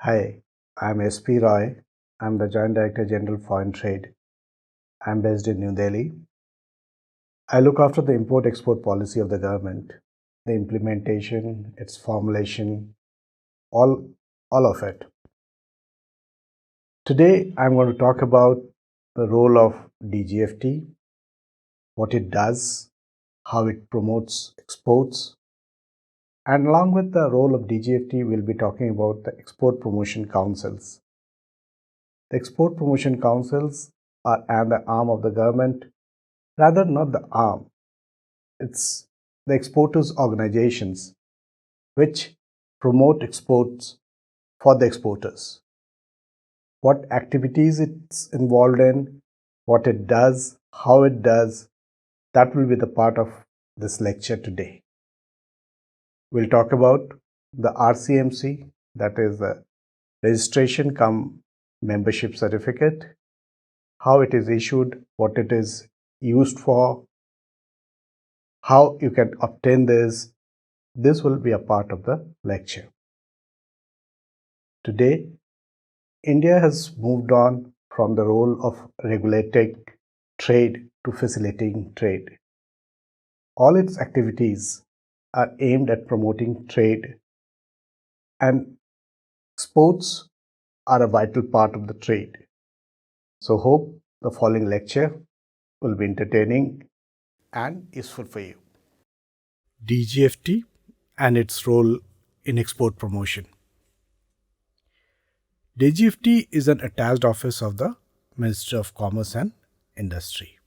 Hi, I'm SP Roy. I'm the Joint Director General Foreign Trade. I'm based in New Delhi. I look after the import-export policy of the government, the implementation, its formulation, all of it. Today, I'm going to talk about the role of DGFT, what it does, how it promotes exports, and along with the role of DGFT, we'll be talking about the export promotion councils. The export promotion councils are the arm of the government, rather not the arm. It's the exporters organizations which promote exports for the exporters. What activities it's involved in, what it does, how it does, that will be the part of this lecture today. We'll talk about the RCMC, that is the registration cum membership certificate, how it is issued, what it is used for, how you can obtain this. This will be a part of the lecture. Today, India has moved on from the role of regulating trade to facilitating trade. All its activities are aimed at promoting trade, and exports are a vital part of the trade. So hope the following lecture will be entertaining and useful for you. DGFT and its role in export promotion. DGFT is an attached office of the Ministry of Commerce and Industry.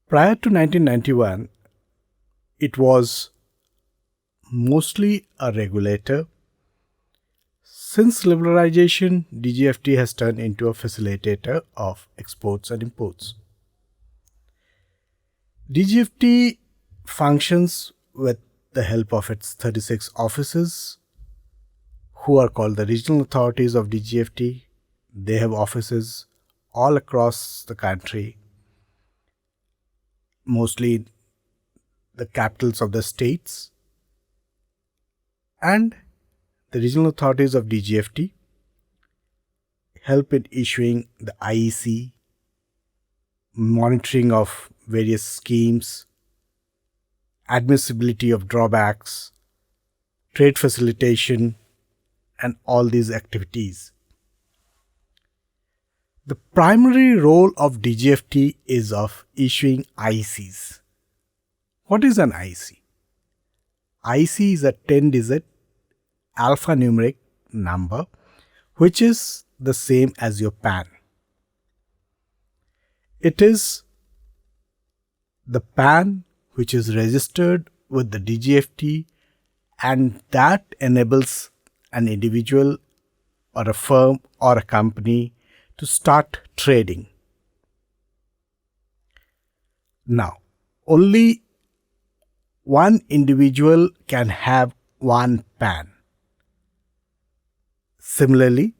Prior to 1991, it was mostly a regulator. Since liberalization, DGFT has turned into a facilitator of exports and imports. DGFT functions with the help of its 36 offices, who are called the regional authorities of DGFT. They have offices all across the country, mostly the capitals of the states, and the regional authorities of DGFT help in issuing the IEC, monitoring of various schemes, admissibility of drawbacks, trade facilitation, and all these activities. The primary role of DGFT is of issuing IECs. What is an IEC? IEC is a 10-digit alphanumeric number which is the same as your PAN. It is the PAN which is registered with the DGFT, and that enables an individual or a firm or a company to start trading. Now, only one individual can have one PAN. Similarly,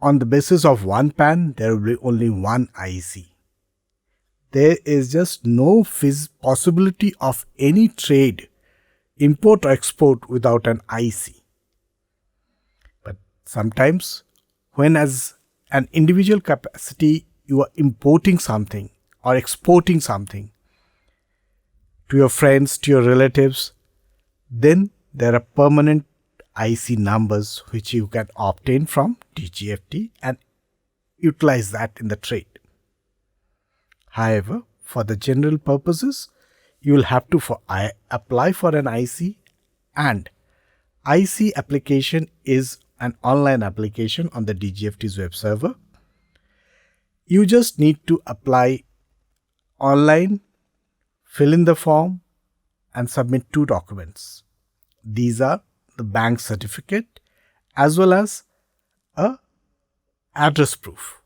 on the basis of one PAN, there will be only one IEC. There is just no possibility of any trade, import or export, without an IEC. But sometimes, when as an individual capacity you are importing something or exporting something to your friends, to your relatives, then there are permanent IEC numbers which you can obtain from DGFT and utilize that in the trade. However, for the general purposes, you will have to apply for an IEC, and IEC application is an online application on the DGFT's web server. You just need to apply online, fill in the form, and submit 2 documents. These are the bank certificate as well as a address proof.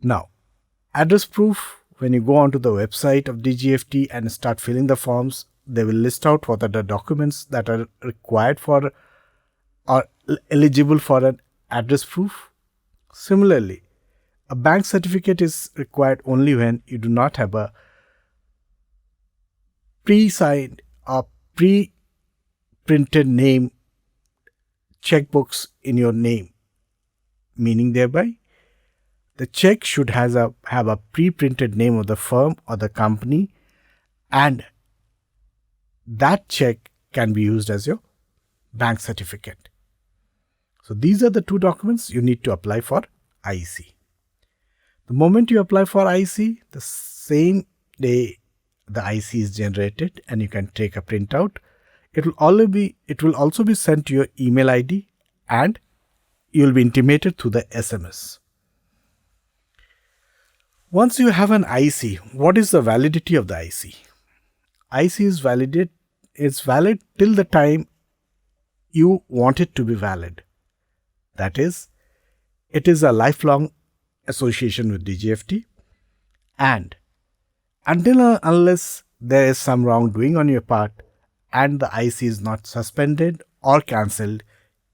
Now, address proof, when you go onto the website of DGFT and start filling the forms, they will list out what are the documents that are required for or eligible for an address proof. Similarly, a bank certificate is required only when you do not have a pre-signed or pre-printed name checkbooks in your name, meaning thereby the check should have a pre-printed name of the firm or the company, and that check can be used as your bank certificate. So these are the two documents you need to apply for IEC. The moment you apply for IEC, the same day the IEC is generated and you can take a printout. It will also be sent to your email ID and you will be intimated through the SMS. Once you have an IEC, what is the validity of the IEC? IEC is valid till the time you want it to be valid. That is, it is a lifelong association with DGFT, and until and unless there is some wrongdoing on your part and the IEC is not suspended or cancelled,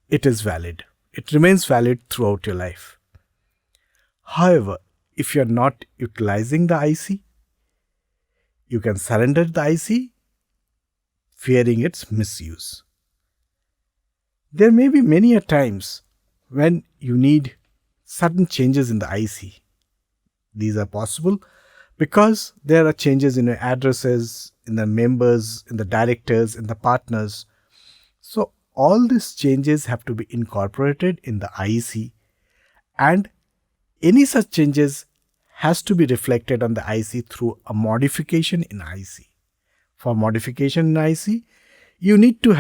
it is valid. It remains valid throughout your life. However, if you are not utilizing the IEC, you can surrender the IEC, fearing its misuse. There may be many a times when you need sudden changes in the IEC. These are possible because there are changes in your addresses, in the members, in the directors, in the partners. So all these changes have to be incorporated in the IEC, and any such changes has to be reflected on the IEC through a modification in IEC. For modification in IEC, you need to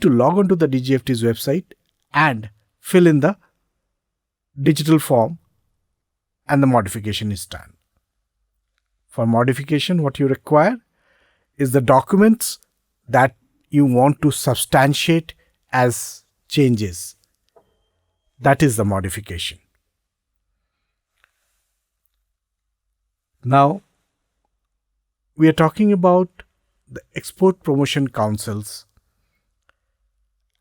log on to the DGFT's website and fill in the digital form, and the modification is done. For modification, what you require is the documents that you want to substantiate as changes. That is the modification. Now, we are talking about the export promotion councils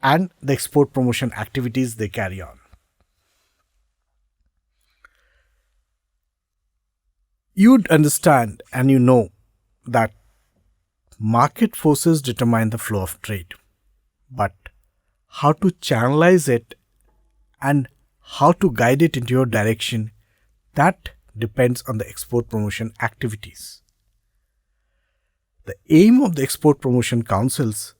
and the export promotion activities they carry on. You'd understand and you know that market forces determine the flow of trade, but how to channelize it and how to guide it into your direction, that depends on the export promotion activities. The aim of the export promotion councils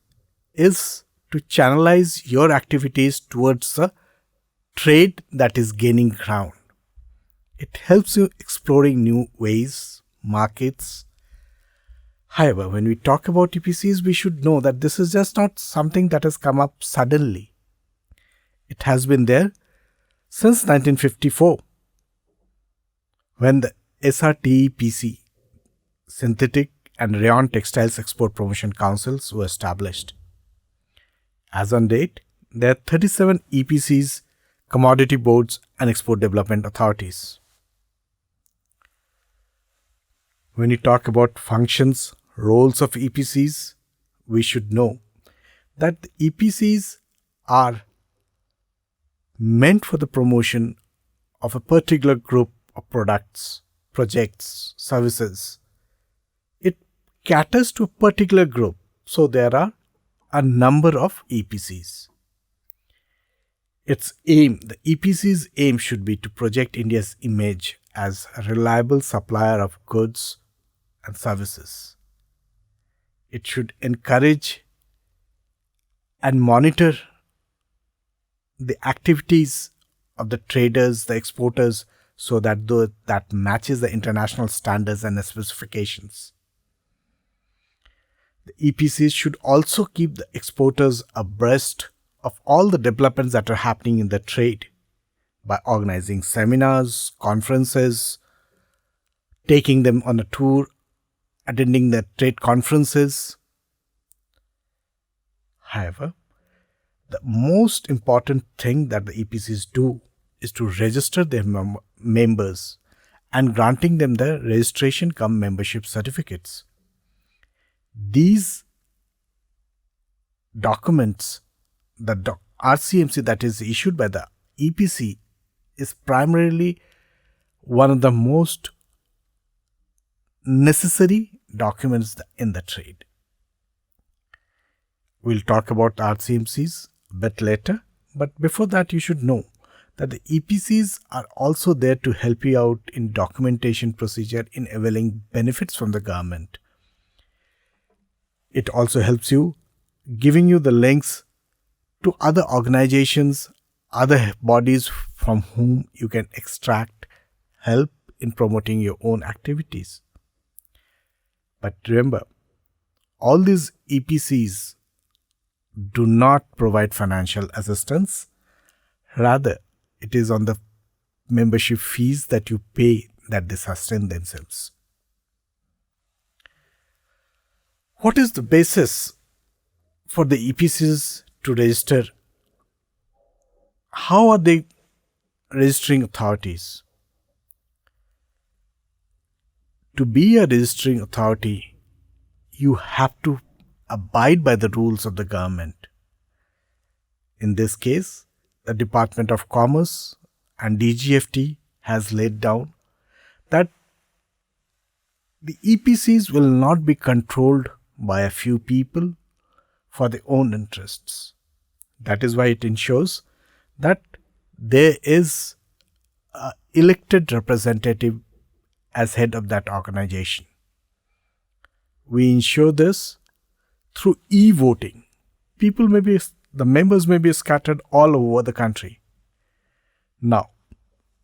is to channelize your activities towards a trade that is gaining ground. It helps you exploring new ways, markets. However, when we talk about EPCs, we should know that this is just not something that has come up suddenly. It has been there since 1954, when the SRTEPC, Synthetic and Rayon Textiles Export Promotion Councils, were established. As on date, there are 37 EPCs, commodity boards and export development authorities. When you talk about functions, roles of EPCs, we should know that the EPCs are meant for the promotion of a particular group of products, projects, services. It caters to a particular group, so there are a number of EPCs. Its aim, the EPC's aim should be to project India's image as a reliable supplier of goods and services. It should encourage and monitor the activities of the traders, the exporters, so that that matches the international standards and the specifications. The EPCs should also keep the exporters abreast of all the developments that are happening in the trade by organizing seminars, conferences, taking them on a tour, attending the trade conferences. However, the most important thing that the EPCs do is to register their members and granting them the registration cum membership certificates. These documents, the RCMC that is issued by the EPC, is primarily one of the most necessary documents in the trade. We'll talk about RCMCs a bit later, but before that you should know that the EPCs are also there to help you out in documentation procedure in availing benefits from the government. It also helps you giving you the links to other organizations, other bodies from whom you can extract help in promoting your own activities. But remember, all these EPCs do not provide financial assistance. Rather, it is on the membership fees that you pay that they sustain themselves. What is the basis for the EPCs to register? How are they registering authorities? To be a registering authority, you have to abide by the rules of the government. In this case, the Department of Commerce and DGFT has laid down that the EPCs will not be controlled by a few people for their own interests. That is why it ensures that there is an elected representative as head of that organization. We ensure this through e-voting. The members may be scattered all over the country. Now,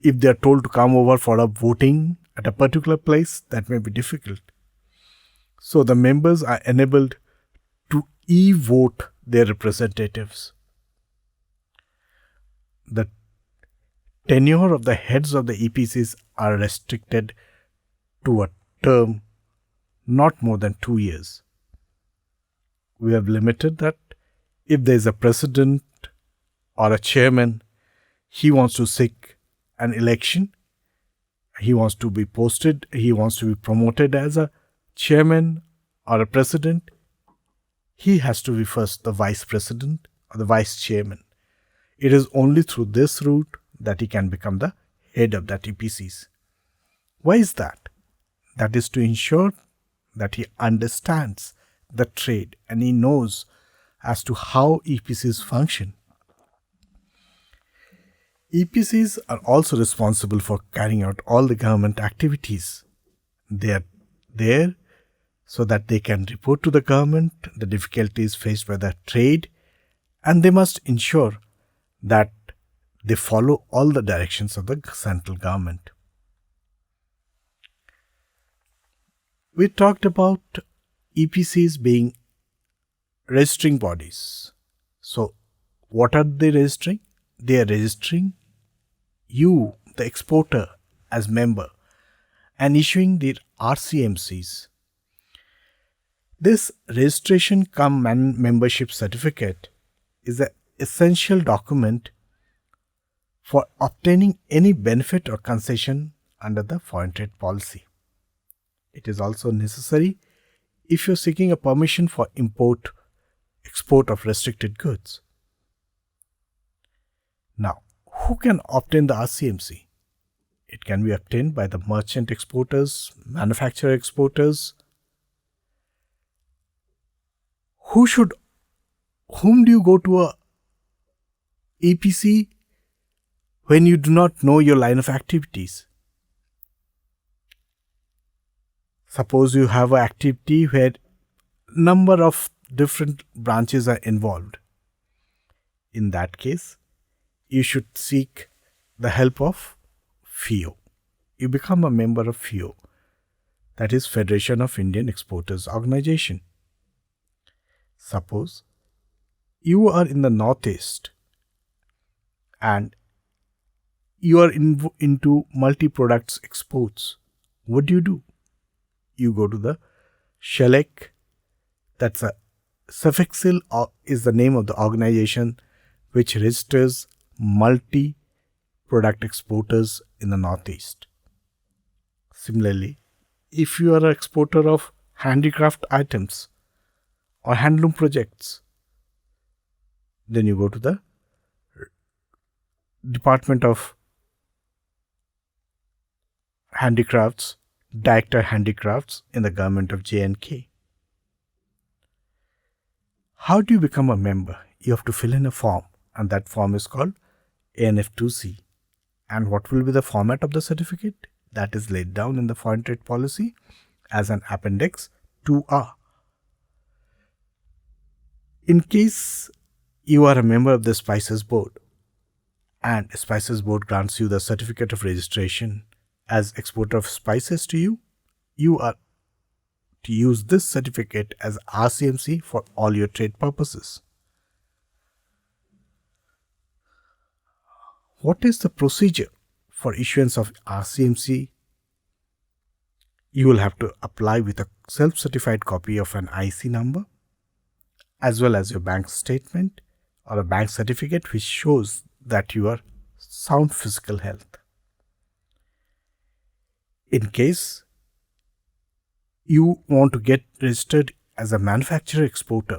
if they are told to come over for a voting at a particular place, that may be difficult. So the members are enabled to e-vote their representatives. The tenure of the heads of the EPCs are restricted to a term not more than 2 years. We have limited that if there is a president or a chairman, he wants to seek an election, he wants to be posted, he wants to be promoted as a chairman or a president, he has to be first the vice president or the vice chairman. It is only through this route that he can become the head of that EPCs. Why is that? That is to ensure that he understands the trade and he knows as to how EPCs function. EPCs are also responsible for carrying out all the government activities. They are there so that they can report to the government the difficulties faced by the trade, and they must ensure that they follow all the directions of the central government. We talked about EPCs being registering bodies. So, what are they registering? They are registering you, the exporter, as member and issuing their RCMCs. This registration cum membership certificate is an essential document for obtaining any benefit or concession under the foreign trade policy. It is also necessary if you are seeking a permission for export of restricted goods. Now, who can obtain the RCMC? It can be obtained by the merchant exporters, manufacturer exporters. Whom do you go to a EPC when you do not know your line of activities? Suppose you have an activity where number of different branches are involved. In that case, you should seek the help of FIO. You become a member of FIO, that is Federation of Indian Exporters Organization. Suppose you are in the Northeast and you are into multi-products exports. What do? You go to the SHELEC, that's a Suffixil is the name of the organization which registers multi-product exporters in the Northeast. Similarly, if you are an exporter of handicraft items or handloom projects, then you go to the Department of Handicrafts, Director Handicrafts in the government of J&K. How do you become a member? you have to fill in a form, and that form is called ANF2C. And what will be the format of the certificate? That is laid down in the foreign trade policy as an appendix 2A. In case you are a member of the Spices Board and Spices Board grants you the certificate of registration as exporter of spices to you, you are to use this certificate as RCMC for all your trade purposes. What is the procedure for issuance of RCMC? You will have to apply with a self-certified copy of an IEC number, as well as your bank statement or a bank certificate which shows that you are sound physical health. In case you want to get registered as a manufacturer exporter,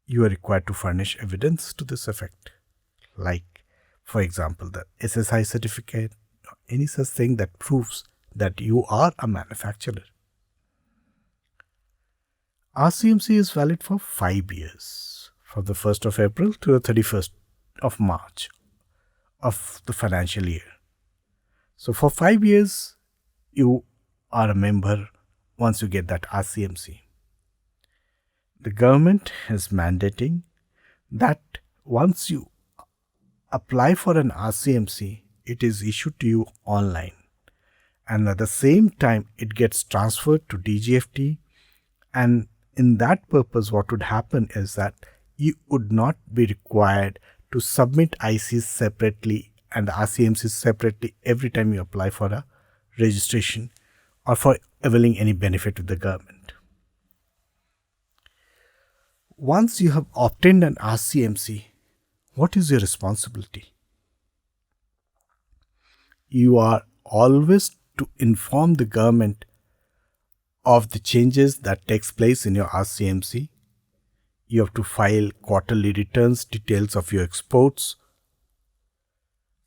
you are required to furnish evidence to this effect, like, for example, the SSI certificate or any such thing that proves that you are a manufacturer. RCMC is valid for 5 years, from the 1st of April to the 31st of March of the financial year. So for 5 years, you are a member once you get that RCMC. The government is mandating that once you apply for an RCMC, it is issued to you online. And at the same time, it gets transferred to DGFT. And in that purpose, what would happen is that you would not be required to submit ICs separately and the RCMCs separately every time you apply for a registration or for availing any benefit with the government. Once you have obtained an RCMC, what is your responsibility? You are always to inform the government of the changes that takes place in your RCMC. You have to file quarterly returns, details of your exports.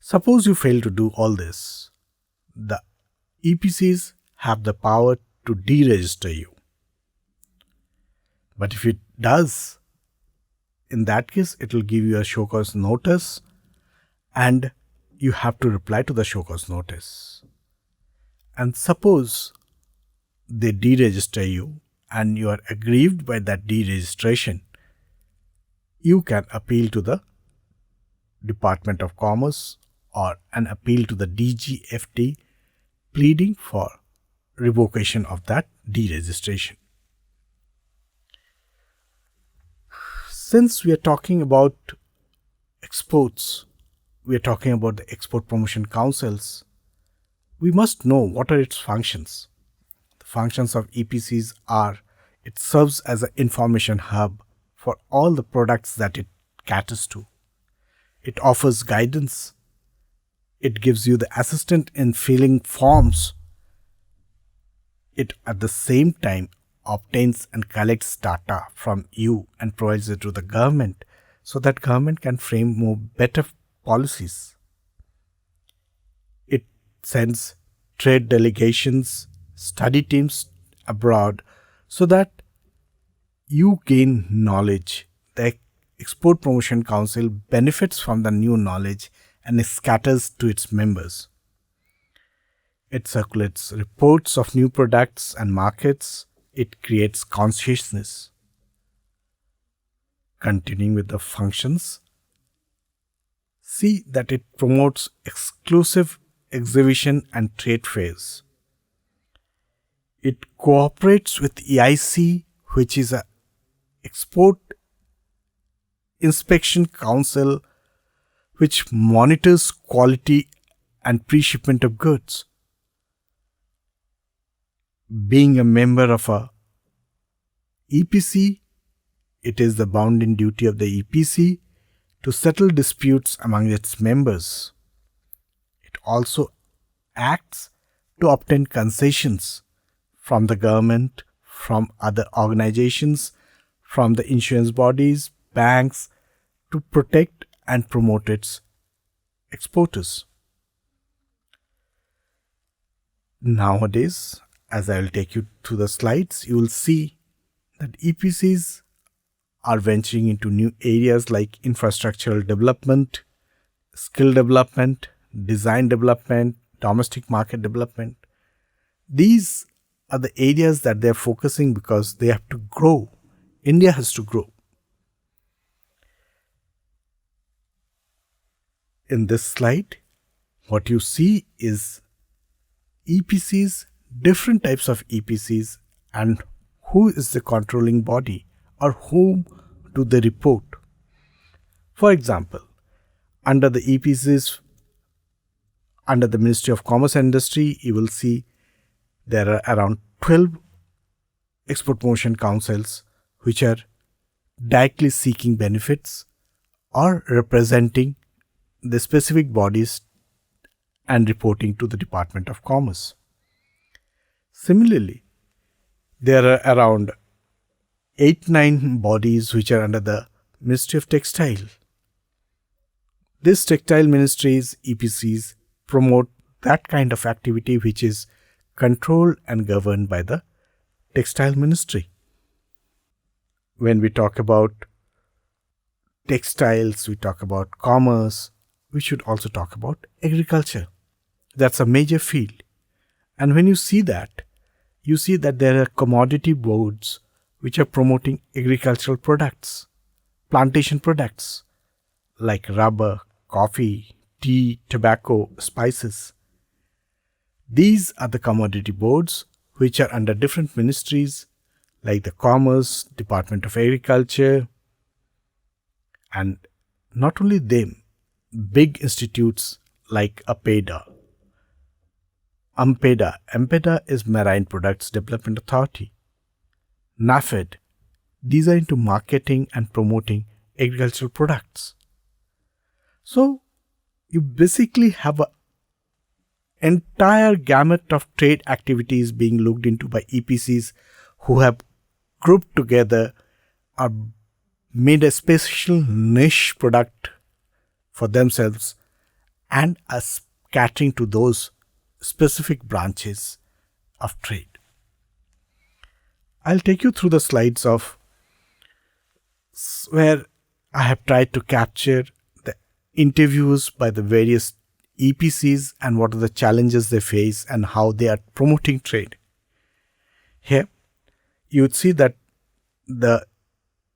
Suppose you fail to do all this, the EPCs have the power to deregister you. But if it does, in that case, it will give you a show cause notice and you have to reply to the show cause notice. And suppose they deregister you and you are aggrieved by that deregistration, you can appeal to the Department of Commerce or an appeal to the DGFT pleading for revocation of that deregistration. Since we are talking about exports, we are talking about the Export Promotion Councils, we must know what are its functions. The functions of EPCs are, it serves as an information hub for all the products that it caters to. It offers guidance. It gives you the assistance in filling forms. It at the same time obtains and collects data from you and provides it to the government so that government can frame more better policies. It sends trade delegations, study teams abroad so that you gain knowledge. The Export Promotion Council benefits from the new knowledge and it scatters to its members. It circulates reports of new products and markets. It creates consciousness. Continuing with the functions, see that it promotes exclusive exhibition and trade fairs. It cooperates with EIC, which is a Export Inspection Council, which monitors quality and pre-shipment of goods. Being a member of a EPC, it is the bounden duty of the EPC to settle disputes among its members. It also acts to obtain concessions from the government, from other organizations, from the insurance bodies, banks, to protect and promote its exporters. Nowadays, as I will take you through the slides, you will see that EPCs are venturing into new areas like infrastructural development, skill development, design development, domestic market development. These are the areas that they're focusing because they have to grow. India has to grow. In this slide, what you see is EPCs, different types of EPCs, and who is the controlling body or whom do they report. For example, under the EPCs, under the Ministry of Commerce and Industry, you will see there are around 12 export promotion councils which are directly seeking benefits or representing the specific bodies and reporting to the Department of Commerce. Similarly, there are around 8-9 bodies which are under the Ministry of Textile. These textile ministries, EPCs, promote that kind of activity which is controlled and governed by the Textile Ministry. When we talk about textiles, we talk about commerce, we should also talk about agriculture. That's a major field. And when you see that there are commodity boards which are promoting agricultural products, plantation products like rubber, coffee, tea, tobacco, spices. These are the commodity boards which are under different ministries like the Commerce, Department of Agriculture, and not only them, big institutes like AMPEDA, AMPEDA is Marine Products Development Authority. NAFED, these are into marketing and promoting agricultural products. So, you basically have an entire gamut of trade activities being looked into by EPCs who have grouped together or made a special niche product for themselves and are catering to those specific branches of trade. I'll take you through the slides of where I have tried to capture the interviews by the various EPCs and what are the challenges they face and how they are promoting trade. Here, you would see that the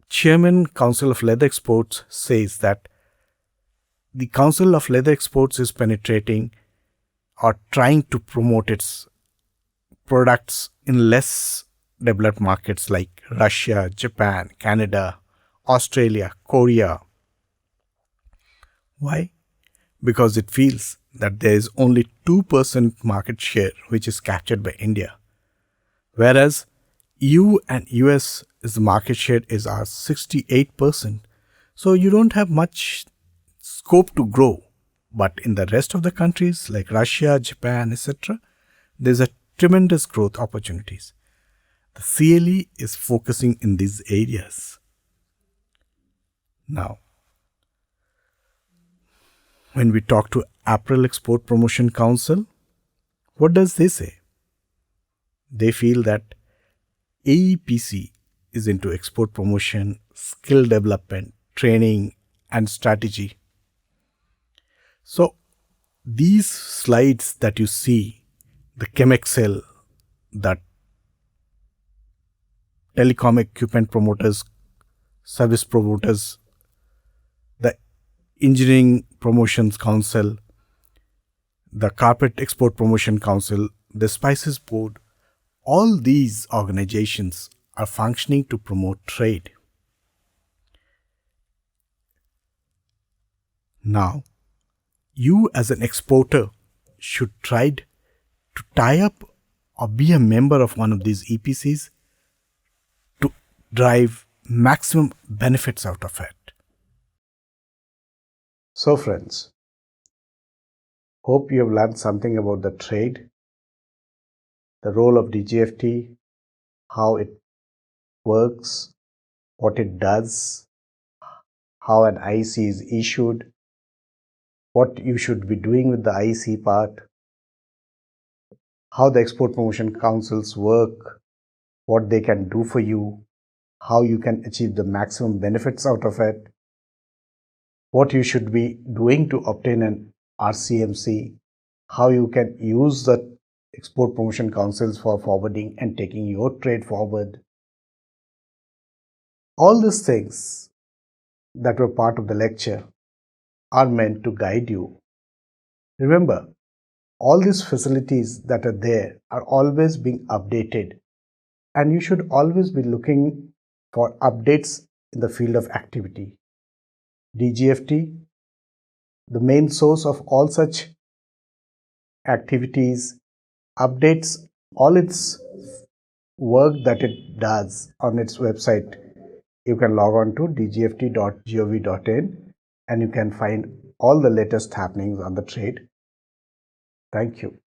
Chairman Council of Leather Exports says that the Council of Leather Exports is penetrating or trying to promote its products in less developed markets like Russia, Japan, Canada, Australia, Korea. Why? Because it feels that there is only 2% market share which is captured by India. Whereas EU and US the market share is 68%. So you don't have much scope to grow. But in the rest of the countries like Russia, Japan, etc., there's a tremendous growth opportunities. The CLE is focusing in these areas. Now, when we talk to April Export Promotion Council, what does they say? They feel that AEPC is into export promotion, skill development, training, and strategy. So, these slides that you see, the ChemExcel, the telecom equipment promoters, service promoters, the Engineering Promotions Council, the Carpet Export Promotion Council, the Spices Board, all these organizations are functioning to promote trade. Now, you as an exporter should try to tie up or be a member of one of these EPCs to drive maximum benefits out of it. So friends, hope you have learned something about the trade, the role of DGFT, how it works, what it does, how an IEC is issued, what you should be doing with the IEC part, how the export promotion councils work, what they can do for you, how you can achieve the maximum benefits out of it, what you should be doing to obtain an RCMC, how you can use the export promotion councils for forwarding and taking your trade forward. All these things that were part of the lecture are meant to guide you. Remember, all these facilities that are there are always being updated, and you should always be looking for updates in the field of activity. DGFT, the main source of all such activities, updates all its work that it does on its website. You can log on to dgft.gov.in and you can find all the latest happenings on the trade. Thank you.